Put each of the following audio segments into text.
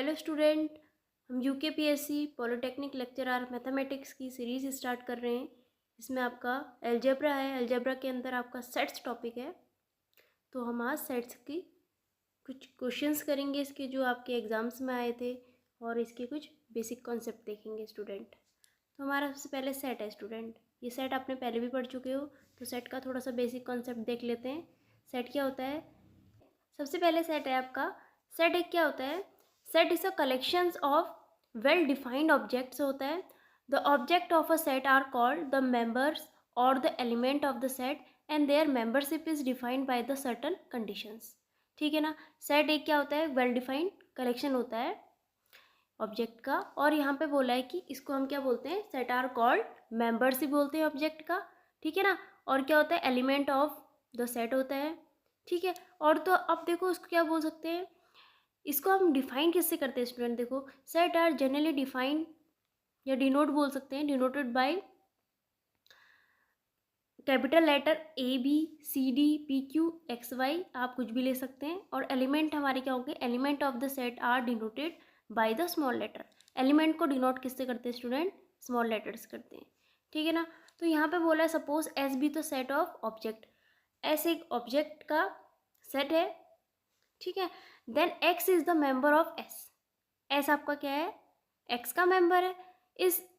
Hello student, हम UKPSC polytechnic lecturer mathematics की series start कर रहे हैं। इसमें आपका अलजेब्रा है। अलजेब्रा के अंदर आपका सेट्स टॉपिक है। तो हम आज सेट्स की कुछ क्वेश्चंस करेंगे, इसके जो आपके एग्ज़ाम्स में आए थे, और इसके कुछ बेसिक कॉन्सेप्ट देखेंगे स्टूडेंट। तो हमारा सबसे पहले सेट है स्टूडेंट। ये सेट आपने पहले भी पढ़ चुके हो, तो सेट का थोड़ा सा बेसिक कॉन्सेप्ट देख लेते हैं। सेट क्या होता है? सबसे पहले सेट है आपका, सेट एक क्या होता है? Set is a collections of well defined objects होता है। The object of a set are called the members और the element of the set and their membership is defined by the certain conditions. ठीक है ना। Set एक क्या होता है? वेल डिफाइंड कलेक्शन होता है ऑब्जेक्ट का, और यहाँ पे बोला है कि इसको हम क्या बोलते हैं? सेट आर कॉल्ड मेंबरशिप बोलते हैं ऑब्जेक्ट का। ठीक है ना। और क्या होता है? एलिमेंट ऑफ द सेट होता है। ठीक है। और तो अब देखो इसको क्या बोल सकते हैं? इसको हम डिफाइन किससे करते हैं स्टूडेंट? देखो, सेट आर जनरली डिफाइन या डिनोट बोल सकते हैं, denoted by capital letter A B C D P Q X Y, आप कुछ भी ले सकते हैं। और एलिमेंट हमारे क्या होंगे? Element of the set are denoted by the small letter. Element को डिनोट किससे करते हैं स्टूडेंट? स्मॉल लेटर्स करते हैं। ठीक है ना। तो यहाँ पे बोला है suppose S be the set of object. S एक ऑब्जेक्ट का सेट है। ठीक है। Then X is the member of S. S आपका क्या है? एक्स का मेंबर है।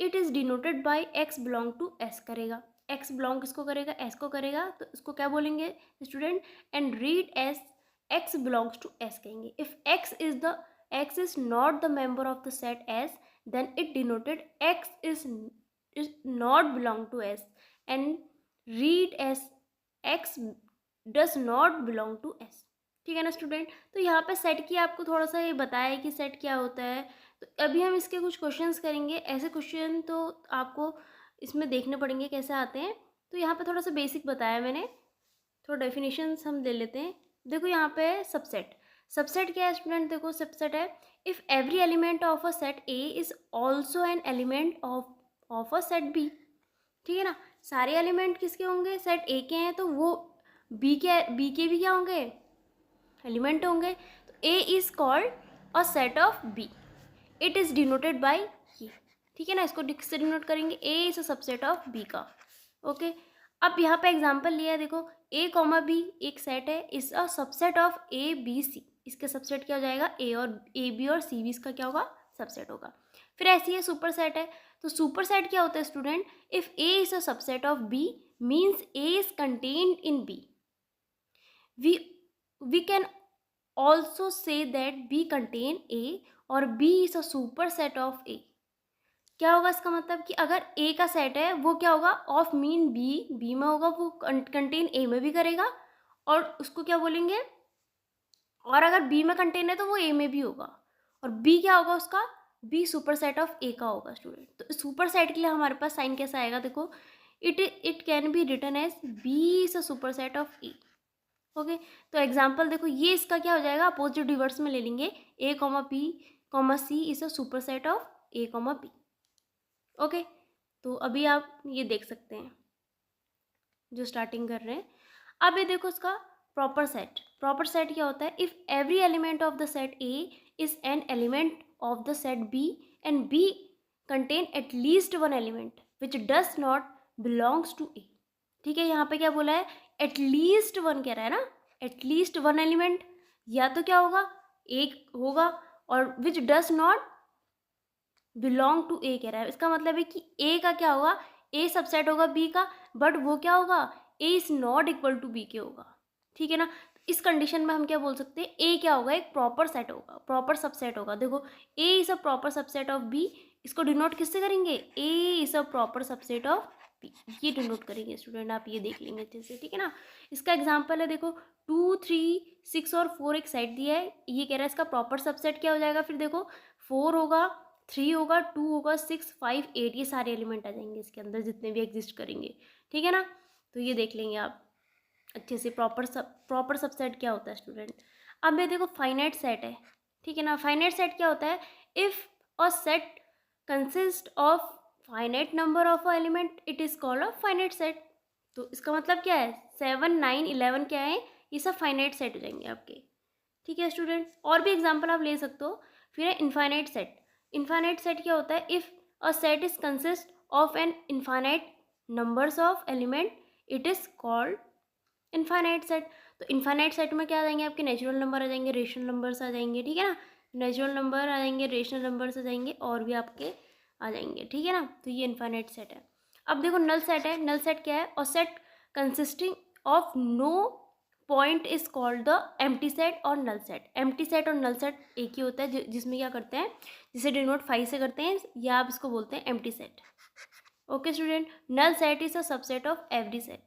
It is denoted by X belong to S करेगा। एक्स बिलोंग किसको करेगा? एस को करेगा। तो इसको क्या बोलेंगे student? And read S X belongs to S कहेंगे। If X is not the member of the set S, then it denoted X is not belong to S and read S X does not belong to S. ठीक है ना student. तो यहाँ पे set की आपको थोड़ा सा ये बताया है कि सेट क्या होता है। तो अभी हम इसके कुछ क्वेश्चंस करेंगे। ऐसे क्वेश्चन तो आपको इसमें देखने पड़ेंगे कैसे आते हैं। तो यहाँ पे थोड़ा सा बेसिक बताया मैंने, थोड़ा डेफिनेशंस हम ले लेते हैं। देखो यहाँ पे सबसेट। सबसेट क्या है स्टूडेंट? देखो सबसेट है if every element of a set A is also an element of a set B. ठीक है ना। सारे एलिमेंट किसके होंगे? सेट ए के हैं, तो वो बी के भी क्या होंगे? एलिमेंट होंगे। तो A is called a set of B. It is denoted by ये। ठीक है ना। इसको किससे डिनोट करेंगे? A is a subset of B का। ओके। अब यहाँ पे एग्जांपल लिया है, देखो ए कॉमा बी एक सेट है, is a subset of A B C. इसके सबसेट क्या हो जाएगा? ए बी और सी बी इसका क्या होगा? सबसेट होगा। फिर ऐसी है सुपर सेट है। तो सुपर सेट क्या होता है student? If A is a subset of B means A is contained in B. we can also say that B contain A और B is a superset of A। क्या होगा इसका मतलब? कि अगर A का सेट है वो क्या होगा? ऑफ मीन बी में होगा, वो कंटेन A में भी करेगा, और उसको क्या बोलेंगे? और अगर B में कंटेन है तो वो A में भी होगा। और B क्या होगा उसका? B super set of A का होगा स्टूडेंट। तो सुपर सेट के लिए हमारे पास साइन कैसा आएगा? देखो, it can be written as B is a super set of A। Okay. तो एग्जाम्पल देखो, ये इसका क्या हो जाएगा? अपोजिट रिवर्स में ले लेंगे। A comma B comma C is a super set of A comma B. Okay. तो अभी आप ये देख सकते हैं जो स्टार्टिंग कर रहे हैं। अब ये देखो इसका प्रॉपर सेट। प्रॉपर सेट क्या होता है? If every element of the set A is an element of the set B and B contain at least one element which does not belongs to A. ठीक है। यहाँ पे क्या बोला है? एट लीस्ट वन कह रहा है ना। एट लीस्ट वन एलिमेंट, या तो क्या होगा? एक होगा, और which does not belong to A कह रहा है। इसका मतलब है कि ए का क्या होगा? ए सबसेट होगा बी का, बट वो क्या होगा? A is not equal to B के होगा। ठीक है ना। इस कंडीशन में हम क्या बोल सकते हैं? ए क्या होगा? एक प्रॉपर सेट होगा, प्रॉपर सबसेट होगा। देखो, A is a proper subset of B. इसको डिनोट किससे करेंगे? A is a proper subset of B, ये डिनोट करेंगे स्टूडेंट। आप ये देख लेंगे अच्छे से। ठीक है ना। इसका एग्जाम्पल है, देखो 2 3 6 और 4 एक सेट दिया है। ये कह रहा है इसका प्रॉपर सबसेट क्या हो जाएगा? फिर देखो 4 होगा, 3 होगा, 2 होगा, 6 5 8, ये सारे एलिमेंट आ जाएंगे इसके अंदर जितने भी एग्जिस्ट करेंगे। ठीक है ना। तो ये देख लेंगे आप अच्छे से प्रॉपर सबसेट क्या होता है स्टूडेंट। अब ये देखो फाइनाइट सेट है। ठीक है ना। फाइनाइट सेट क्या होता है? If a set consist of finite number of a element it is called a finite set. तो इसका मतलब क्या है? 7 9 11 क्या है? ये सब फाइनाइट सेट हो जाएंगे आपके। ठीक है स्टूडेंट। और भी एग्जाम्पल आप ले सकते हो। फिर है इनफाइनाइट सेट। इनफाइनाइट सेट क्या होता है? If a set is consist of an infinite numbers of element it is called infinite set. तो इनफाइनाइट सेट में क्या आ जाएंगे? आपके नेचुरल नंबर आ जाएंगे, रेशनल नंबर्स आ जाएंगे, ठीक है ना। नेचुरल नंबर आ जाएंगे, रेशनल नंबर्स आ जाएंगे, और भी आपके आ जाएंगे, ठीक है ना। तो ये इनफाइनाइट सेट है। अब देखो नल सेट है। नल सेट क्या है? और set consisting of no point is called the empty set और नल सेट। एम्प्टी सेट और नल सेट एक ही होता है, जिसमें क्या करते हैं, जिसे डिनोट 5 से करते हैं, या आप इसको बोलते हैं empty set. Okay student, null set is a subset of every set.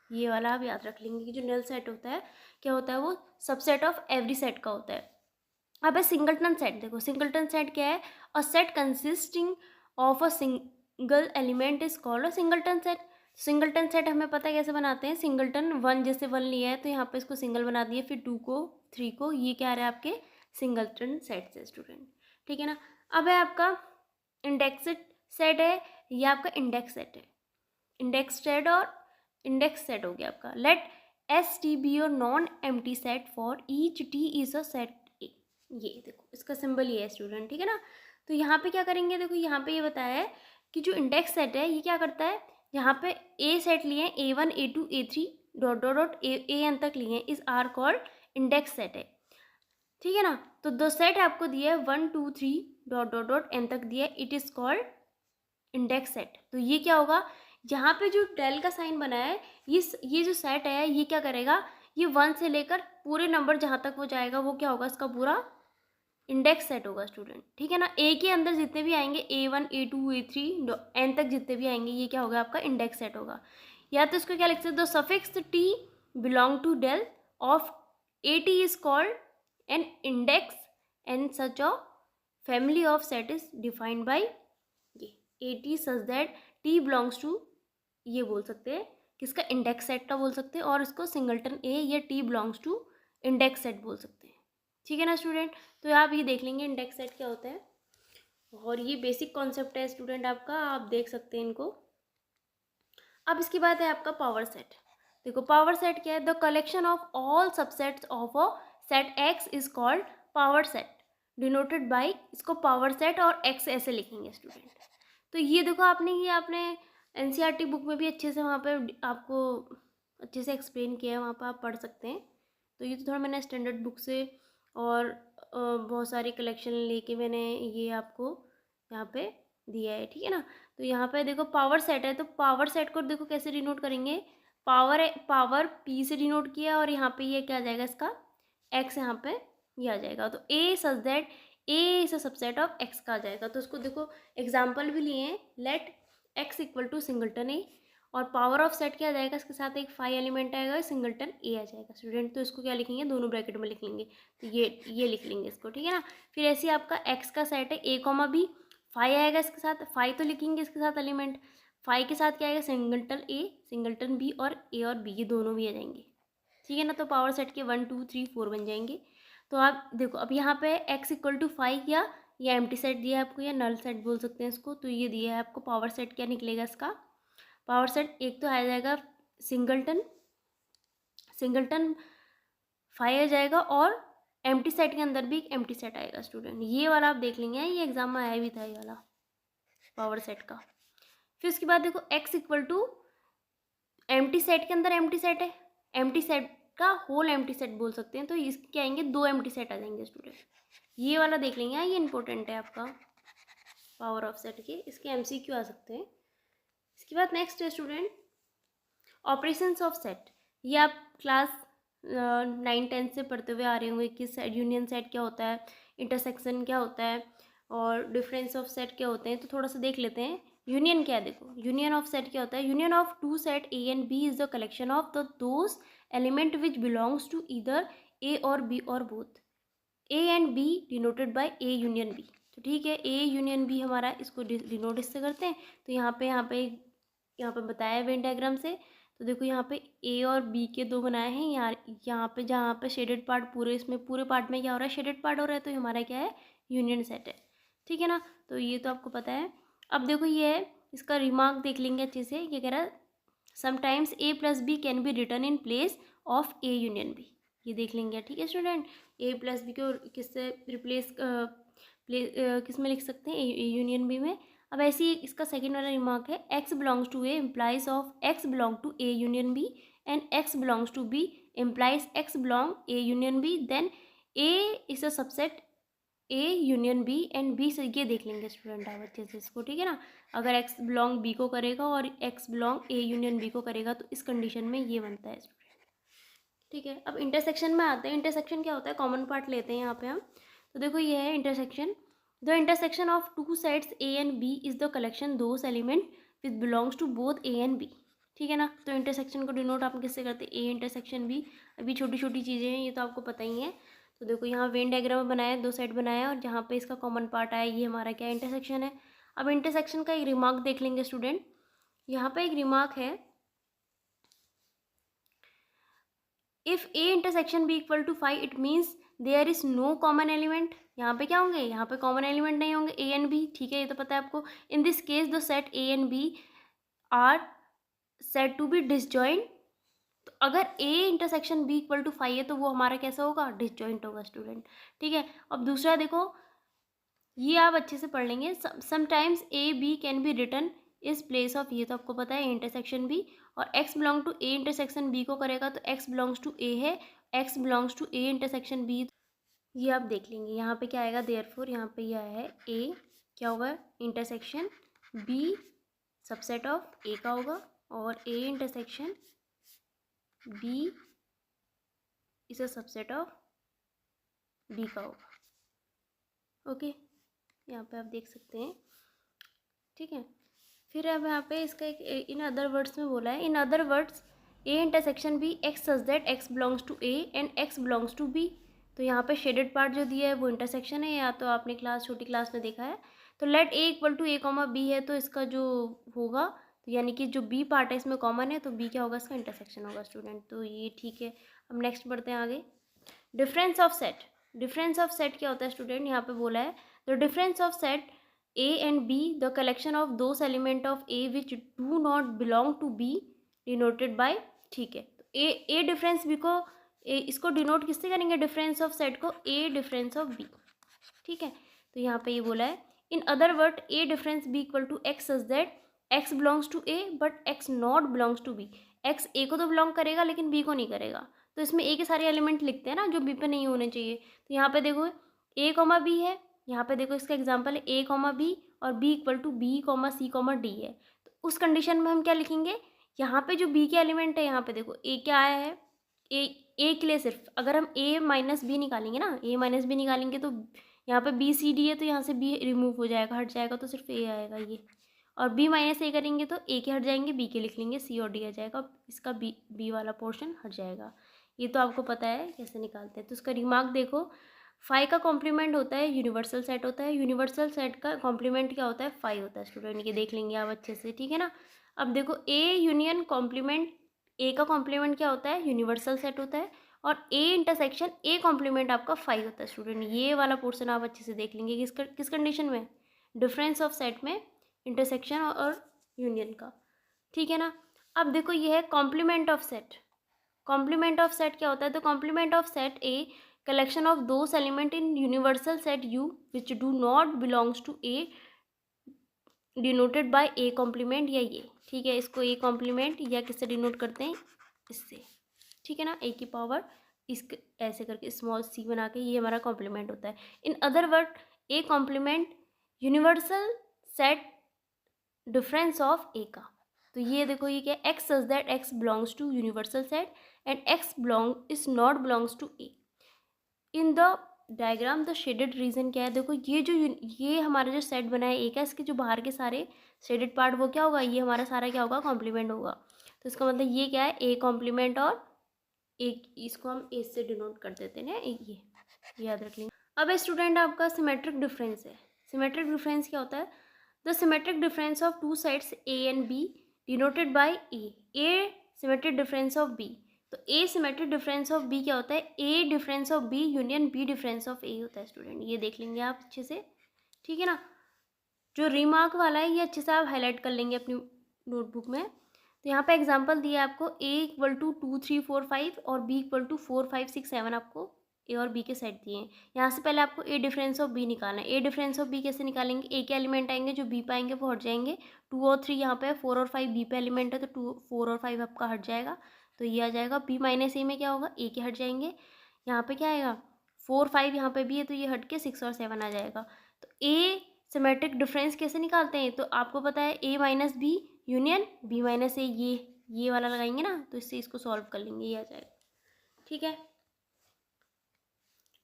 ये वाला आप याद रख लेंगे कि जो नल सेट होता है क्या होता है? वो सबसेट ऑफ एवरी सेट का होता है। अब है सिंगलटन सेट। देखो सिंगलटन सेट क्या है? A set consisting of a single element is called a singleton set. Singleton set हमें पता है कैसे बनाते हैं। सिंगलटन 1, जैसे 1 लिया है तो यहाँ पे इसको सिंगल बना दिया, फिर 2 को, 3 को, ये क्या रहा है आपके सिंगलटन सेट से स्टूडेंट, ठीक है ना। अब है आपका इंडेक्सेड सेट है, ये आपका इंडेक्स सेट है। इंडेक्स सेट और इंडेक्स सेट हो गया आपका। लेट एस टी बी और non empty set for each T is a set ए। ये देखो इसका सिंबल ये है स्टूडेंट, ठीक है ना। तो यहाँ पे क्या करेंगे? देखो यहाँ पे ये बताया है कि जो इंडेक्स सेट है ये क्या करता है, यहाँ पे ए सेट लिए हैं, A1 A2 A3 dot dot dot A N तक लिए हैं, इस आर कॉल्ड इंडेक्स सेट है, ठीक है ना। तो दो सेट आपको दिया है 1 2 3 डॉट डॉट डॉट एन तक दिया है, it is called index set. तो ये क्या होगा? यहाँ पे जो डेल का साइन बना है, ये जो सेट है ये क्या करेगा? ये 1 से लेकर पूरे नंबर जहाँ तक वो जाएगा वो क्या होगा? इसका पूरा इंडेक्स सेट होगा स्टूडेंट, ठीक है ना। ए के अंदर जितने भी आएंगे A1 A2 A3 एन तक जितने भी आएंगे ये क्या होगा? आपका इंडेक्स सेट होगा। या तो इसको क्या लिख सकते हो? The suffix T belong to del of A T is called an index and such a family of set is defined by ये A T such that T belongs to, ये बोल सकते हैं किसका? इंडेक्स सेट का बोल सकते हैं, और इसको सिंगलटन ए या T belongs to index set बोल सकते हैं, ठीक है ना स्टूडेंट। तो आप ये देख लेंगे इंडेक्स सेट क्या होता है, और ये बेसिक कॉन्सेप्ट है स्टूडेंट आपका, आप देख सकते हैं इनको। अब इसके बाद है आपका पावर सेट। देखो पावर सेट क्या है? The collection of all subsets of a set x is called power set, denoted by, इसको पावर सेट और एक्स ऐसे लिखेंगे स्टूडेंट। तो ये देखो आपने एनसीईआरटी बुक में भी अच्छे से वहाँ पे आपको अच्छे से एक्सप्लेन किया है, वहाँ पर आप पढ़ सकते हैं। तो ये तो थोड़ा मैंने स्टैंडर्ड बुक से और बहुत सारी कलेक्शन लेके मैंने ये आपको यहाँ पे दिया है, ठीक है ना। तो यहाँ पे देखो पावर सेट है, तो पावर सेट को देखो कैसे डिनोट करेंगे? पावर पी से डिनोट किया, और यहाँ पे ये क्या आ जाएगा? इसका एक्स यहाँ पे ये आ जाएगा। तो A such that A is a subset of X का आ जाएगा। तो उसको देखो एग्जाम्पल भी लिए हैं, let X equal to singleton A, और पावर ऑफ सेट क्या आ जाएगा? इसके साथ एक 5 एलिमेंट आएगा, सिंगलटन ए आ जाएगा स्टूडेंट। तो इसको क्या लिखेंगे? दोनों ब्रैकेट में लिख लेंगे, तो ये लिख लेंगे इसको, ठीक है ना। फिर ऐसे आपका एक्स का सेट है ए कॉमा बी, 5 आएगा इसके साथ, 5 तो लिखेंगे इसके साथ एलिमेंट, 5 के साथ क्या आएगा? सिंगलटन ए, सिंगलटन बी, और ए और बी ये दोनों भी आ जाएंगे, ठीक है ना। तो पावर सेट के 1 2 3 4 बन जाएंगे। तो आप देखो अब यहाँ पे एक्स इक्वल टू 5 या एम्प्टी सेट दिया है आपको, या नल सेट बोल सकते हैं इसको। तो ये दिया है आपको पावर सेट, क्या निकलेगा इसका? पावर सेट एक तो आ जाएगा सिंगलटन, सिंगलटन 5 आ जाएगा, और एम्प्टी सेट के अंदर भी एक एम्प्टी सेट आएगा स्टूडेंट। ये वाला आप देख लेंगे, ये एग्जाम में आया भी था ये वाला पावर सेट का। फिर उसके बाद देखो X equal to empty set के अंदर एम्प्टी सेट है, एम्प्टी सेट का होल एम्प्टी सेट बोल सकते हैं। तो इसके क्या आएंगे? 2 एम्प्टी सेट आ जाएंगे स्टूडेंट। ये वाला देख लेंगे, ये इंपॉर्टेंट है आपका पावर ऑफ सेट के, इसके एमसीक्यू आ सकते हैं। इसके बाद नेक्स्ट है स्टूडेंट ऑपरेशंस ऑफ सेट। ये आप क्लास 9 10 से पढ़ते हुए आ रहे होंगे कि सेट, यूनियन सेट क्या होता है, इंटरसेक्शन क्या होता है, और डिफरेंस ऑफ सेट क्या होते हैं। तो थोड़ा सा देख लेते हैं यूनियन क्या है। देखो यूनियन ऑफ सेट क्या होता है? Union of two set A and B is the collection of the those element which belongs to either A or B or both. A and B denoted by A union B. तो ठीक है, A union B हमारा, इसको denote इससे करते हैं। तो यहाँ पे बताया है वेन डायग्राम से। तो देखो यहाँ पे ए और बी के 2 बनाए हैं, यहाँ पे जहाँ पे शेडेड पार्ट पूरे, इसमें पूरे पार्ट में क्या हो रहा है? शेडेड पार्ट हो रहा है। तो हमारा क्या है? यूनियन सेट है, ठीक है ना। तो ये तो आपको पता है। अब देखो ये है, इसका रिमार्क देख लेंगे अच्छे से। ये कह रहा है sometimes A plus B can be return in place of A union B, ये देख लेंगे, ठीक है स्टूडेंट। ए प्लस बी को किससे रिप्लेस किस में लिख सकते हैं, ए यूनियन बी में। अब ऐसे ही इसका सेकेंड वाला रिमार्क है, X belongs to A implies of X belong to A union B and X belongs to B implies X belong A union B, then A is a subset A union B and B से। ये देख लेंगे student आप अच्छे से इसको, ठीक है ना। अगर एक्स बिलोंग बी को करेगा और X belong A union B को करेगा तो इस कंडीशन में ये बनता है स्टूडेंट, ठीक है। अब इंटरसेक्शन में आते हैं। इंटरसेक्शन क्या होता है, कॉमन पार्ट लेते हैं यहाँ पे हम। तो देखो ये है intersection, the intersection of two sets A and B is the collection those element which belongs to both A and B, ठीक है ना। तो इंटरसेक्शन को डिनोट आप किससे करते हैं, ए इंटरसेक्शन बी। अभी छोटी छोटी चीज़ें हैं, ये तो आपको पता ही है। तो देखो यहाँ वेन डायग्राम बनाया, दो सेट बनाया और जहाँ पे इसका कॉमन पार्ट आया ये हमारा क्या इंटरसेक्शन है। अब इंटरसेक्शन का एक रिमार्क देख लेंगे स्टूडेंट। यहाँ पे एक रिमार्क है, if A intersection B equal to 5 it means there is no common element. यहाँ पे क्या होंगे, यहाँ पे कॉमन एलिमेंट नहीं होंगे ए एंड बी, ठीक है, ये तो पता है आपको। In this case the set A and B are set to be disjoint. तो अगर A intersection B equal to 5 है तो वो हमारा कैसा होगा, डिसजॉइंट होगा स्टूडेंट, ठीक है। अब दूसरा देखो, ये आप अच्छे से पढ़ लेंगे। Sometimes A B can be written इस प्लेस ऑफ, ये तो आपको पता है, इंटरसेक्शन बी। और X belong to A intersection B को करेगा तो एक्स बिलोंग्स टू ए है, X belongs to A intersection B, ये आप देख लेंगे। यहाँ पे क्या आएगा, देयरफॉर यहाँ पे यह है ए क्या होगा, intersection B subset of A का होगा, और A intersection B is a subset of B का होगा, ओके। यहाँ पे आप देख सकते हैं, ठीक है। फिर अब यहाँ पे इसका एक इन अदर वर्ड्स में बोला है, in other words A intersection B X such that X belongs to A and X belongs to B. तो यहाँ पे शेडेड पार्ट जो दिया है वो इंटरसेक्शन है, या तो आपने छोटी क्लास में देखा है। तो let A equal to A comma B है, तो इसका जो होगा, तो यानी कि जो बी पार्ट है इसमें कॉमन है, तो बी क्या होगा, इसका इंटरसेक्शन होगा स्टूडेंट। तो ये ठीक है। अब नेक्स्ट बढ़ते हैं आगे। Difference of set, difference of set क्या होता है स्टूडेंट, यहाँ पे बोला है the difference of set A and B, the collection of those element of A which do not belong to B, denoted by, ठीक है। तो A डिफरेंस B को इसको डिनोट किससे करेंगे, डिफरेंस ऑफ सेट को A डिफरेंस ऑफ B, ठीक है। तो यहाँ पे ये बोला है, in other word A difference B equal to X such that X belongs to A but X not belongs to B। X A को तो बिलोंग करेगा लेकिन B को नहीं करेगा। तो इसमें A के सारे एलिमेंट लिखते हैं ना जो B पे नहीं होने चाहिए। तो यहाँ पे देखो A कॉमा B है, यहाँ पे देखो इसका एग्जाम्पल है ए कॉमा बी और B equal to B comma C comma D है। तो उस कंडीशन में हम क्या लिखेंगे, यहाँ पे जो बी के एलिमेंट है, यहाँ पे देखो ए क्या आया है, ए के लिए सिर्फ अगर हम ए माइनस बी निकालेंगे ना, ए माइनस बी निकालेंगे तो यहाँ पे बी सी डी है, तो यहाँ से बी रिमूव हो जाएगा, हट जाएगा, तो सिर्फ ए आएगा ये। और बी माइनस ए करेंगे तो ए के हट जाएंगे, बी के लिख लेंगे, सी और डी आ जाएगा, और इसका बी वाला पोर्शन हट जाएगा। ये तो आपको पता है कैसे निकालते हैं। तो उसका रिमार्क देखो, 5 का कॉम्प्लीमेंट होता है यूनिवर्सल सेट होता है, यूनिवर्सल सेट का कॉम्प्लीमेंट क्या होता है, 5 होता है स्टूडेंट, ये देख लेंगे आप अच्छे से, ठीक है ना। अब देखो ए यूनियन कॉम्प्लीमेंट, ए का कॉम्प्लीमेंट क्या होता है, यूनिवर्सल सेट होता है, और ए इंटरसेक्शन ए कॉम्प्लीमेंट आपका 5 होता है स्टूडेंट। ये वाला पोर्शन आप अच्छे से देख लेंगे, किस कंडीशन में, डिफरेंस ऑफ सेट में इंटरसेक्शन और यूनियन का, ठीक है ना। अब देखो ये है complement of set. Complement of set क्या होता है, तो complement of set A collection of those element in universal set U which do not belongs to A denoted by A complement, या ये, ठीक है। इसको A complement या किससे डिनोट करते हैं, इससे, ठीक है ना, A की पावर इस ऐसे करके स्मॉल c बना के, ये हमारा कॉम्प्लीमेंट होता है। In other word A complement universal set difference of A का। तो ये देखो ये क्या, X such that X belongs to universal set and X belong is not belongs to A। In the diagram the shaded region क्या है, देखो ये हमारा जो सेट बना है ए का, इसके जो बाहर के सारे शेडेड पार्ट वो क्या होगा, ये हमारा सारा क्या होगा, कॉम्प्लीमेंट होगा। तो इसका मतलब ये क्या है, ए कॉम्प्लीमेंट, और एक इसको हम ए से डिनोट कर देते हैं, ये याद रख लेंगे। अब स्टूडेंट आपका सिमेट्रिक डिफरेंस है। सिमेट्रिक डिफरेंस क्या होता है, the symmetric difference of two sets A and B denoted by A symmetric difference of B. तो A symmetric difference of B क्या होता है, A difference of B union B difference of A होता है student, ये देख लेंगे आप अच्छे से, ठीक है ना। जो रिमार्क वाला है ये अच्छे से आप हाईलाइट कर लेंगे अपनी नोटबुक में। तो यहाँ पे एग्जांपल दिया है आपको, ए इक्वल टू 2 3 4 5 और बी इक्वल टू 4 5 6 7 आपको ए और बी के सेट दिए हैं। यहाँ से पहले आपको ए डिफरेंस ऑफ बी निकालना है। ए डिफरेंस ऑफ बी कैसे निकालेंगे, ए के एलिमेंट आएंगे जो बी पे आएंगे वो हट जाएंगे। 2 और 3 यहाँ पे है, 4 और 5 बी पे एलिमेंट है तो 2 4 और 5 आपका हट जाएगा, तो ये आ जाएगा। बी माइनस ए में क्या होगा, ए के हट जाएंगे। यहाँ पे क्या आएगा, 4 5 यहाँ पे भी है तो ये हट के 6 और 7 आ जाएगा। तो ए सिमेट्रिक डिफरेंस कैसे निकालते हैं, तो आपको पता है A minus B union B minus A, ये वाला लगाएंगे ना, तो इससे इसको सॉल्व कर लेंगे, ये आ जाएगा। ठीक है,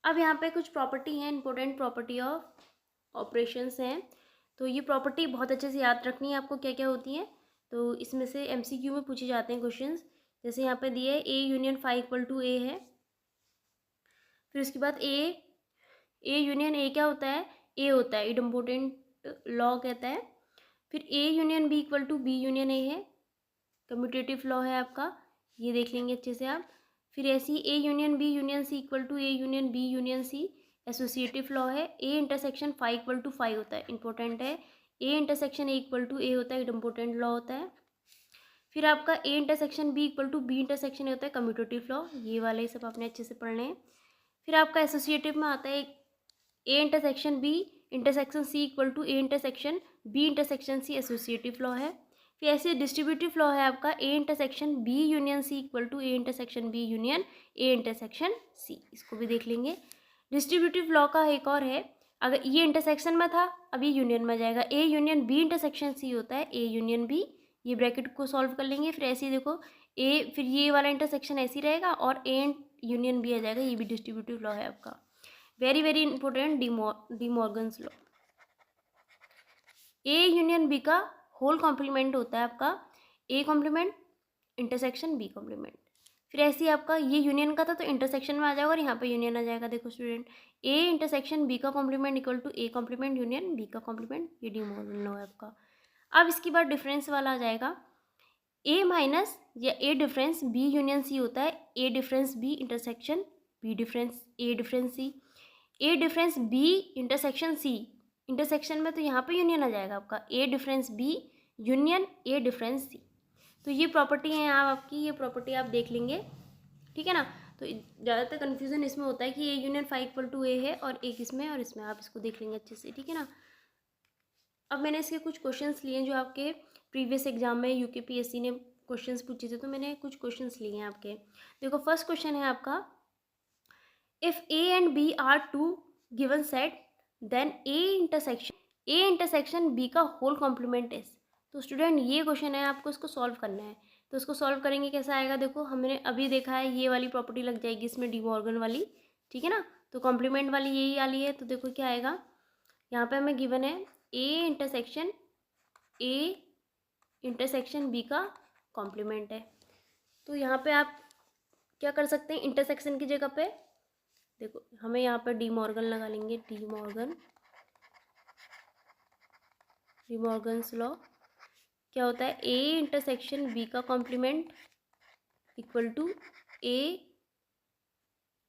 अब यहाँ पे कुछ प्रॉपर्टी है, इंपॉर्टेंट प्रॉपर्टी ऑफ ऑपरेशंस हैं। तो ये प्रॉपर्टी बहुत अच्छे से याद रखनी है आपको, क्या क्या होती है। तो इसमें से एमसीक्यू में पूछे जाते हैं क्वेश्चंस। जैसे यहाँ पे दिए A union five equal to A है, फिर उसके बाद ए यूनियन ए क्या होता है, ए होता है, इम्पोर्टेंट लॉ कहता है। फिर A union B equal to B union A है, कम्यूटेटिव लॉ है आपका, ये देख लेंगे अच्छे से आप। फिर ऐसी A union B union C equal to A union B union C, associative law है। A intersection five equal to five होता है, इंपॉर्टेंट है। A intersection A equal to A होता है, इंपॉर्टेंट लॉ होता है। फिर आपका A intersection B equal to B intersection होता है, कम्यूटेटिव लॉ, ये वाले सब आपने अच्छे से पढ़ने हैं। फिर आपका एसोसिएटिव में आता है A intersection B intersection C equal to A intersection B intersection C, associative law है। फिर ऐसे डिस्ट्रीब्यूटिव लॉ है आपका A intersection B union C equal to A intersection B union A intersection C, इसको भी देख लेंगे। डिस्ट्रीब्यूटिव लॉ का एक और है, अगर ये इंटरसेक्शन में था अब ये यूनियन में जाएगा, A union B intersection C होता है ए यूनियन बी, ये ब्रैकेट को सॉल्व कर लेंगे। फिर ऐसे ही देखो ए, फिर ये वाला इंटरसेक्शन ऐसे ही रहेगा और ए यूनियन बी आ जाएगा, ये भी डिस्ट्रीब्यूटिव लॉ है आपका। Very very important De Morgan's law. A union B का होल कॉम्प्लीमेंट होता है आपका A complement intersection B complement. फिर ऐसे ही आपका ये यूनियन का था तो इंटरसेक्शन में आ जाएगा और यहाँ पे यूनियन आ जाएगा। देखो स्टूडेंट, ए इंटरसेक्शन बी का complement equal to A complement union B का कॉम्प्लीमेंट, ये डी-मॉर्गन लॉ है आपका। अब इसके बाद डिफरेंस वाला आ जाएगा, ए माइनस या A difference B union C होता है, A difference B intersection B difference A difference C, A difference B intersection C, intersection में तो यहाँ पे यूनियन आ जाएगा आपका, A difference B union A difference C. तो ये प्रॉपर्टी है यहाँ आपकी, ये प्रॉपर्टी आप देख लेंगे, ठीक है ना। तो ज़्यादातर कन्फ्यूज़न इसमें होता है कि A union five equal to A है और एक इसमें और इसमें, आप इसको देख लेंगे अच्छे से, ठीक है ना। अब मैंने इसके कुछ क्वेश्चंस लिए जो आपके प्रीवियस एग्जाम में यूकेपीएससी ने क्वेश्चंस पूछे थे, तो मैंने कुछ क्वेश्चंस लिए हैं आपके। देखो फर्स्ट क्वेश्चन है आपका, if A and B are two given set then A intersection B का होल कॉम्प्लीमेंट इज। तो स्टूडेंट ये क्वेश्चन है, आपको इसको सॉल्व करना है। तो इसको सॉल्व करेंगे कैसा आएगा, देखो हमने अभी देखा है ये वाली प्रॉपर्टी लग जाएगी इसमें डी-मॉर्गन वाली, ठीक है ना। तो कॉम्प्लीमेंट वाली यही वाली है, तो देखो क्या आएगा, यहाँ पे हमें गिवन है ए इंटरसेक्शन बी का कॉम्प्लीमेंट है। तो यहाँ पे आप क्या कर सकते हैं, इंटरसेक्शन की जगह पे देखो हमें यहाँ पर डी-मॉर्गन लगा लेंगे, डी-मॉर्गन्स लॉ क्या होता है, ए इंटरसेक्शन बी का complement equal to A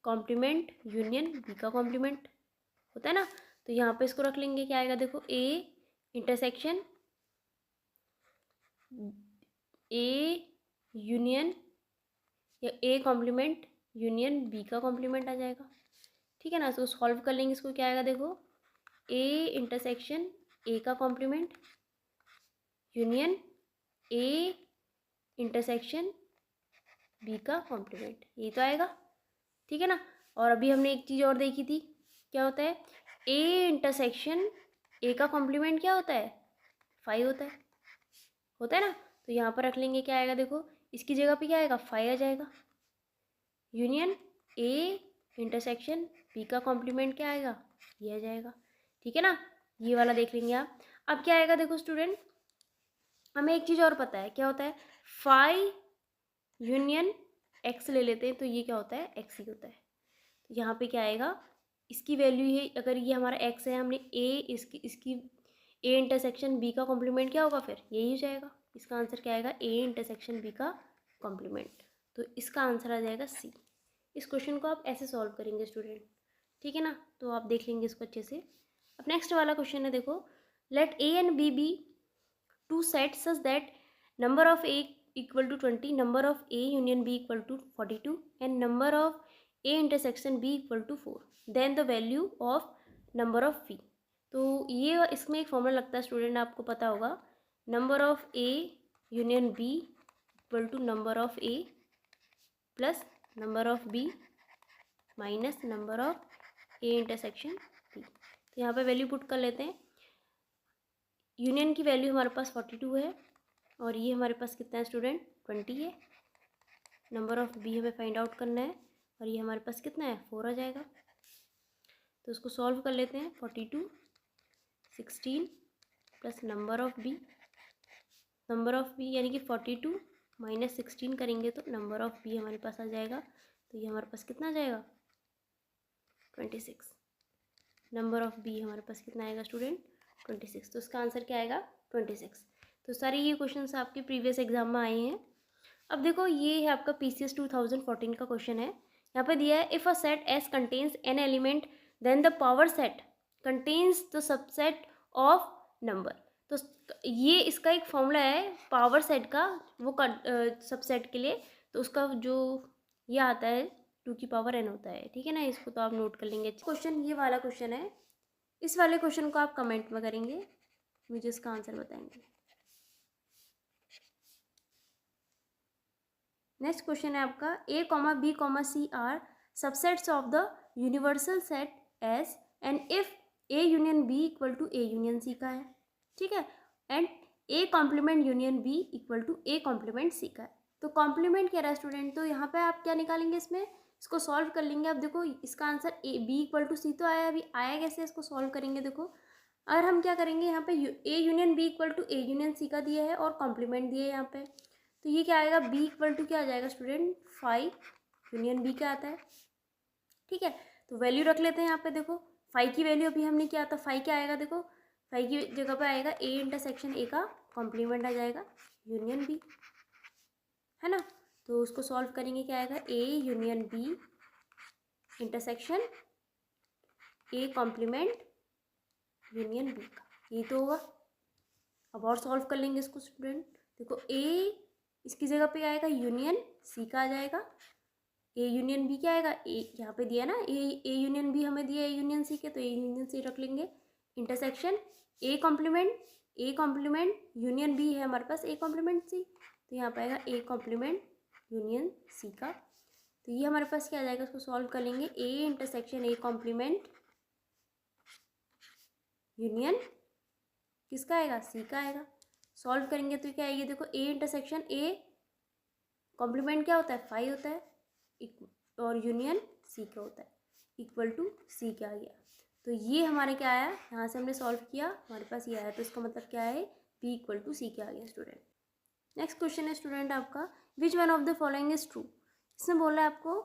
complement union B का कॉम्प्लीमेंट होता है ना। तो यहाँ पे इसको रख लेंगे, क्या आएगा देखो, ए इंटरसेक्शन ए यूनियन या ए कॉम्प्लीमेंट यूनियन बी का कॉम्प्लीमेंट आ जाएगा, ठीक है ना। तो सॉल्व कर लेंगे इसको, क्या आएगा देखो, ए इंटरसेक्शन ए का complement union A intersection B का कॉम्प्लीमेंट, ये तो आएगा, ठीक है ना। और अभी हमने एक चीज़ और देखी थी, क्या होता है, ए इंटरसेक्शन ए का कॉम्प्लीमेंट क्या होता है, 5 होता है ना। तो यहाँ पर रख लेंगे, क्या आएगा देखो, इसकी जगह पे क्या आएगा, 5 आ जाएगा, यूनियन ए इंटरसेक्शन बी का कॉम्प्लीमेंट क्या आएगा, ये आ जाएगा, ठीक है ना। ये वाला देख लेंगे आप। अब क्या आएगा देखो स्टूडेंट, हमें एक चीज़ और पता है, क्या होता है, 5 यूनियन एक्स ले लेते हैं, तो ये क्या होता है, एक्स ही होता है। तो यहाँ पे क्या आएगा, इसकी वैल्यू है, अगर ये हमारा एक्स है, हमने ए इसकी ए इंटरसेक्शन बी का कॉम्प्लीमेंट क्या होगा, फिर यही हो जाएगा। इसका आंसर क्या आएगा, ए इंटरसेक्शन बी का कॉम्प्लीमेंट, तो इसका आंसर आ जाएगा सी। इस क्वेश्चन को आप ऐसे सॉल्व करेंगे स्टूडेंट, ठीक है ना। तो आप देख लेंगे इसको अच्छे से। अब नेक्स्ट वाला क्वेश्चन है, देखो, let A and B be two set such that number of A equal to 20, number of A union B equal to 42 and number of A intersection B equal to 4, then the value of number of B. तो ये इसमें एक formula लगता है student, आपको पता होगा, number of A union B equal to number of A plus number of B minus number of A intersection B. तो यहाँ पे वैल्यू पुट कर लेते हैं। यूनियन की वैल्यू हमारे पास 42 है और ये हमारे पास कितना है स्टूडेंट, 20 है। नंबर ऑफ बी हमें फाइंड आउट करना है और ये हमारे पास कितना है, 4 आ जाएगा। तो उसको सॉल्व कर लेते हैं। 42 16 प्लस नंबर ऑफ बी यानी कि 42 माइनस 16 करेंगे तो नंबर ऑफ बी हमारे पास आ जाएगा। तो ये हमारे पास कितना आ जाएगा, 26। नंबर ऑफ बी हमारे पास कितना आएगा स्टूडेंट, 26। तो इसका आंसर क्या आएगा, 26। तो सारे ये क्वेश्चंस आपके प्रीवियस एग्जाम में आए हैं। अब देखो ये है आपका PCS 2014 का क्वेश्चन है। यहाँ पे दिया है if a set S contains n element then the power set contains the subset of number. तो ये इसका एक फॉर्मूला है पावर सेट का, वो सबसेट के लिए। तो उसका जो ये आता है 2 की पावर n होता है, ठीक है ना। इसको तो आप नोट कर लेंगे। क्वेश्चन ये वाला क्वेश्चन है, इस वाले क्वेश्चन को आप कमेंट में करेंगे, मुझे इसका आंसर बताएंगे। नेक्स्ट क्वेश्चन है आपका A, B, C are subsets of the universal set S and if A union B equal to A union C का है, ठीक है, and A complement union B equal to A complement C का है। तो complement कह रहा है स्टूडेंट, तो यहाँ पे आप क्या निकालेंगे, इसमें इसको सॉल्व कर लेंगे। अब देखो इसका answer A B equal to C तो आया, अभी आया कैसे, इसको सॉल्व करेंगे। देखो अगर हम क्या करेंगे, यहाँ पे A union B equal to A union C का दिया है और कॉम्प्लीमेंट दिया है यहाँ पे, तो ये क्या आएगा, B इक्वल टू क्या आ जाएगा स्टूडेंट, 5 यूनियन B क्या आता है, ठीक है। तो वैल्यू रख लेते हैं यहाँ पे। देखो 5 की वैल्यू अभी हमने क्या आता, 5 क्या आएगा, देखो 5 की जगह पे आएगा A इंटरसेक्शन A का कॉम्प्लीमेंट आ जाएगा यूनियन B, है ना। तो उसको सॉल्व करेंगे, क्या आएगा, A union B intersection A complement union B का, ये तो होगा। अब और सॉल्व कर लेंगे इसको स्टूडेंट। देखो A इसकी जगह पे आएगा यूनियन C का आ जाएगा, A यूनियन B क्या आएगा, A यहाँ पे दिया ना, A यूनियन B हमें दिया A यूनियन C के, तो A यूनियन C रख लेंगे। Intersection A complement union B है हमारे पास A कॉम्प्लीमेंट C, तो यहाँ पे आएगा A कॉम्प्लीमेंट यूनियन C का। तो ये हमारे पास क्या आ जाएगा, इसको सॉल्व कर लेंगे। A intersection A complement union किसका आएगा, C का आएगा। सॉल्व करेंगे तो क्या आएगी, देखो A इंटरसेक्शन A कॉम्प्लीमेंट क्या होता है, 5 होता है, और यूनियन C का होता है इक्वल टू C क्या आ गया। तो ये हमारे क्या आया, यहाँ से हमने सॉल्व किया, हमारे पास ये आया। तो इसका मतलब क्या है, B इक्वल टू C क्या आ गया स्टूडेंट। नेक्स्ट क्वेश्चन है स्टूडेंट आपका, which one of the following is true. इसमें बोला है आपको,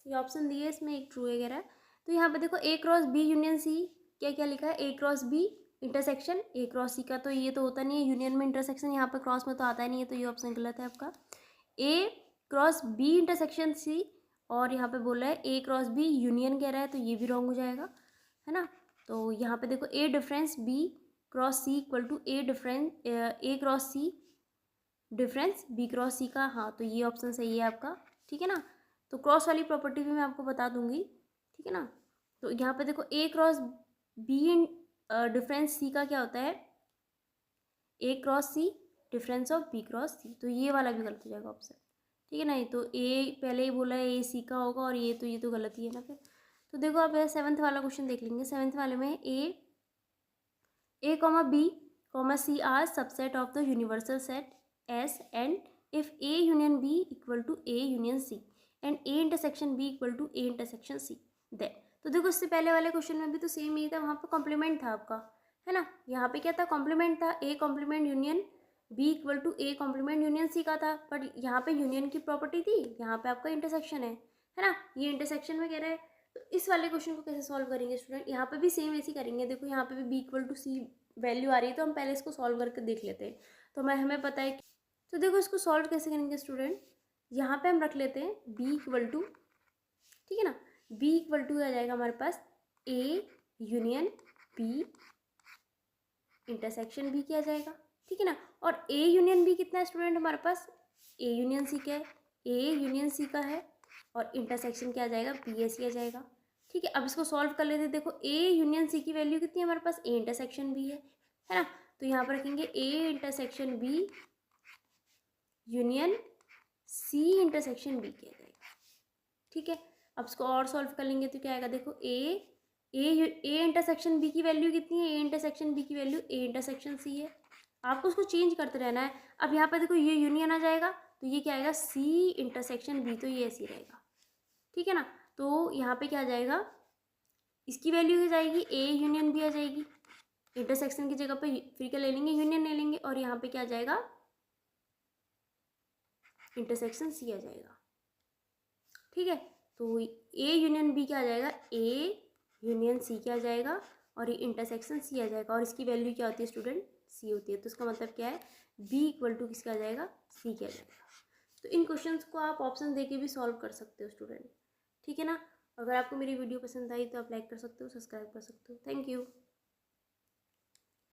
ये ऑप्शन दिए इसमें एक ट्रू वगैरह। तो यहाँ पे देखो A cross B union C, क्या क्या लिखा है, A cross B intersection A cross C का, तो ये तो होता नहीं है यूनियन में इंटरसेक्शन, यहाँ पे क्रॉस में तो आता ही नहीं है, तो ये ऑप्शन गलत है आपका। A cross B intersection C, और यहाँ पे बोला है A क्रॉस B यूनियन कह रहा है, तो ये भी रॉन्ग हो जाएगा, है ना। तो यहाँ पे देखो A difference B cross C equal to A difference A cross C difference B cross C का, हाँ तो ये ऑप्शन सही है आपका, ठीक है ना। तो क्रॉस वाली प्रॉपर्टी भी मैं आपको बता दूंगी, ठीक है ना। तो यहाँ पे देखो A cross B difference C का क्या होता है, A cross C difference of B cross C, तो ये वाला भी गलत हो जाएगा ऑप्शन, ठीक है ना। तो A पहले ही बोला है A C का होगा, और ये तो गलत ही है ना फिर। तो देखो आप 7th वाला क्वेश्चन देख लेंगे। 7th वाले में A B C are subset of the universal set S and if A union B equal to A union C and A intersection B equal to A intersection C then. तो देखो इससे पहले वाले question में भी तो same ही था, वहाँ पे कॉम्प्लीमेंट था आपका, है ना। यहाँ पे क्या था, कॉम्प्लीमेंट था, A complement union B equal to A complement union C का था, बट यहाँ पे यूनियन की प्रॉपर्टी थी, यहाँ पे आपका इंटरसेक्शन है ना। ये इंटरसेक्शन में कह रहा है। तो इस वाले क्वेश्चन को कैसे सॉल्व करेंगे स्टूडेंट, यहाँ पे भी सेम ऐसे करेंगे। देखो यहाँ पे भी B equal to C value आ रही है, तो हम पहले इसको सॉल्व करके देख लेते हैं। तो हमें पता है, तो देखो इसको सॉल्व कैसे करेंगे स्टूडेंट, यहाँ पे हम रख लेते हैं B इक्वल टू, ठीक है ना, B इक्वल टू आ जाएगा हमारे पास A union B intersection B किया जाएगा, ठीक है ना। और A यूनियन B कितना है स्टूडेंट हमारे पास, A यूनियन C क्या है, A यूनियन C का है, और इंटरसेक्शन क्या आ जाएगा, बी ए सी आ जाएगा। ठीक है, अब इसको सॉल्व कर लेते हैं। देखो ए यूनियन सी की वैल्यू कितनी है हमारे पास, ए इंटरसेक्शन बी है ना। तो यहाँ पर रखेंगे A intersection B union C intersection B किया जाएगा। ठीक है, अब इसको और सॉल्व कर लेंगे तो क्या आएगा, देखो ए इंटरसेक्शन बी की वैल्यू कितनी है, ए इंटरसेक्शन बी की वैल्यू ए इंटरसेक्शन सी है। आपको उसको चेंज करते रहना है। अब यहाँ पर देखो ये यूनियन आ जाएगा तो ये क्या आएगा, सी इंटरसेक्शन बी, तो ये ऐसे रहेगा। ठीक है ना, तो यहाँ पे क्या आ जाएगा, इसकी वैल्यू क्या जाएगी, ए यूनियन बी आ जाएगी। इंटरसेक्शन की जगह पे फिर क्या ले लेंगे, यूनियन ले लेंगे, और यहाँ पे क्या आ जाएगा, इंटरसेक्शन सी आ जाएगा। ठीक है, तो ए यूनियन बी क्या आ जाएगा, ए यूनियन सी क्या आ जाएगा, और ये इंटरसेक्शन सी आ जाएगा। और इसकी वैल्यू क्या होती है स्टूडेंट, सी होती है। तो इसका मतलब क्या है, बी इक्वल टू किसका आ जाएगा, सी क्या आ जाएगा। तो इन क्वेश्चंस को आप ऑप्शन देके भी सॉल्व कर सकते हो स्टूडेंट। ठीक है ना, अगर आपको मेरी वीडियो पसंद आई तो आप लाइक कर सकते हो, सब्सक्राइब कर सकते हो। Thank you.